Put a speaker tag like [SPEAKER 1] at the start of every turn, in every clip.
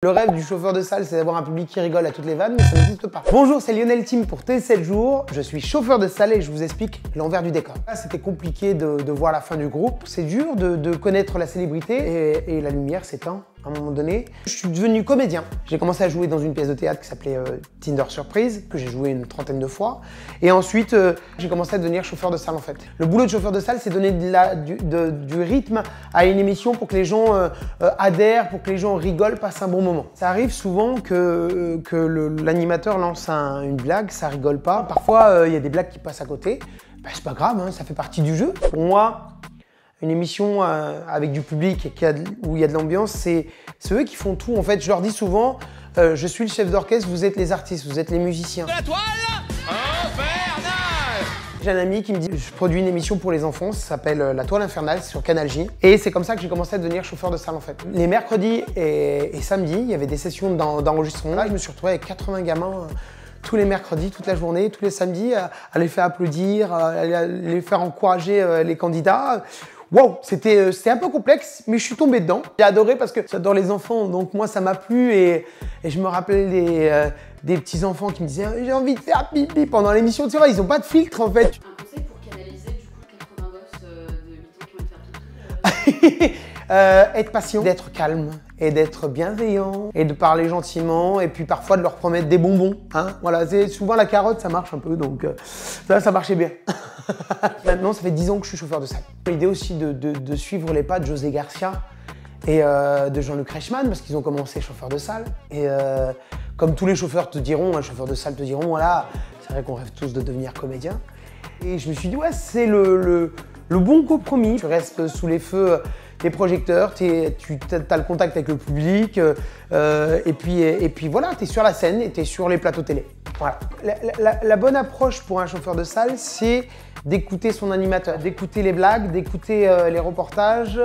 [SPEAKER 1] Le rêve du chauffeur de salle, c'est d'avoir un public qui rigole à toutes les vannes, mais ça n'existe pas. Bonjour, c'est Lionel Tim pour T7 jours. Je suis chauffeur de salle et je vous explique l'envers du décor. Là, c'était compliqué de voir la fin du groupe. C'est dur de connaître la célébrité et la lumière s'éteint à un moment donné. Je suis devenu comédien. J'ai commencé à jouer dans une pièce de théâtre qui s'appelait Tinder Surprise, que j'ai joué une trentaine de fois. Et ensuite, j'ai commencé à devenir chauffeur de salle en fait. Le boulot de chauffeur de salle, c'est donner du rythme à une émission pour que les gens adhèrent, pour que les gens rigolent, passent un bon moment. Ça arrive souvent que l'animateur lance une blague, ça rigole pas. Parfois, il y a des blagues qui passent à côté. Ben, c'est pas grave, hein, ça fait partie du jeu. Pour moi, une émission avec du public et où il y a de l'ambiance, c'est eux qui font tout. En fait, je leur dis souvent, je suis le chef d'orchestre, vous êtes les artistes, vous êtes les musiciens.
[SPEAKER 2] La toile infernale.
[SPEAKER 1] J'ai un ami qui me dit, je produis une émission pour les enfants, ça s'appelle La Toile Infernale sur Canal J. Et c'est comme ça que j'ai commencé à devenir chauffeur de salle en fait. Les mercredis et samedis, il y avait des sessions d'enregistrement. Là, je me suis retrouvé avec 80 gamins tous les mercredis, toute la journée, tous les samedis, à les faire applaudir, à les faire encourager les candidats. Wow, c'était un peu complexe, mais je suis tombé dedans. J'ai adoré parce que j'adore les enfants, donc moi ça m'a plu et je me rappelle des petits enfants qui me disaient j'ai envie de faire pipi pendant l'émission. Tu vois, ils n'ont pas de filtre en fait.
[SPEAKER 3] Un conseil pour canaliser du coup 80 gosses de 8 ans qui vont te faire tout.
[SPEAKER 1] Être patient, d'être calme et d'être bienveillant et de parler gentiment et puis parfois de leur promettre des bonbons. Hein, voilà, souvent la carotte ça marche un peu, donc là ça marchait bien. Maintenant ça fait 10 ans que je suis chauffeur de salle. L'idée aussi de suivre les pas de José Garcia et de Jean-Luc Reichmann parce qu'ils ont commencé chauffeur de salle. Et comme tous les chauffeurs te diront, un chauffeur de salle te diront, voilà, c'est vrai qu'on rêve tous de devenir comédien. Et je me suis dit, ouais, c'est le bon compromis. Tu restes sous les feux des projecteurs, tu as le contact avec le public, et puis voilà, tu es sur la scène et tu es sur les plateaux télé. Voilà. La bonne approche pour un chauffeur de salle, c'est d'écouter son animateur, d'écouter les blagues, d'écouter les reportages,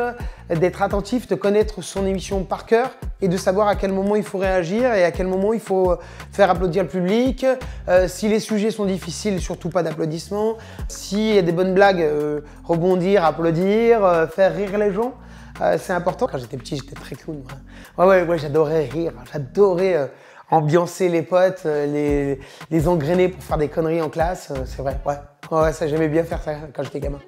[SPEAKER 1] d'être attentif, de connaître son émission par cœur et de savoir à quel moment il faut réagir et à quel moment il faut faire applaudir le public. Si les sujets sont difficiles, surtout pas d'applaudissements. S'il y a des bonnes blagues, rebondir, applaudir, faire rire les gens. C'est important. Quand j'étais petit, j'étais très clown. Ouais, j'adorais rire, j'adorais ambiancer les potes, les engrainer pour faire des conneries en classe. C'est vrai, ouais, ça j'aimais bien faire ça quand j'étais gamin.